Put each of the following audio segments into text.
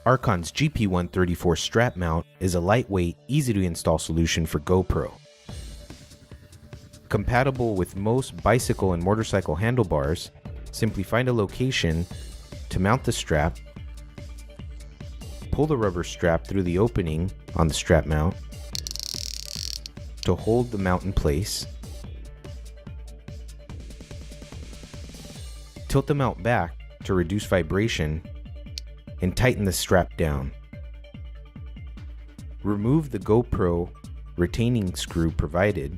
Arkon's GP134 strap mount is a lightweight, easy to install solution for GoPro. Compatible with most bicycle and motorcycle handlebars, simply find a location to mount the strap, pull the rubber strap through the opening on the strap mount to hold the mount in place, tilt the mount back to reduce vibration, and tighten the strap down. Remove the GoPro retaining screw provided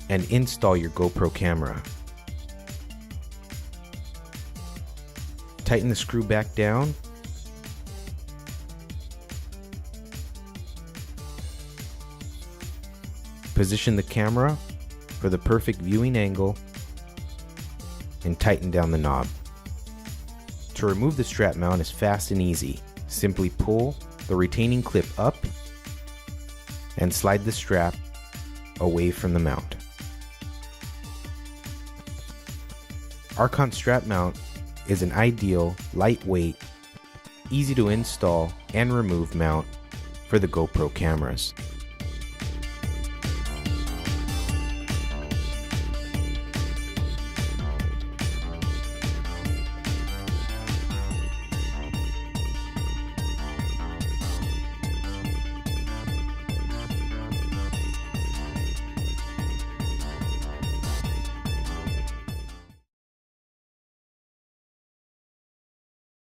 and install your GoPro camera. Tighten the screw back down . Position the camera for the perfect viewing angle and tighten down the knob. To remove the strap mount is fast and easy. Simply pull the retaining clip up and slide the strap away from the mount. Arkon strap mount is an ideal, lightweight, easy to install and remove mount for the GoPro cameras.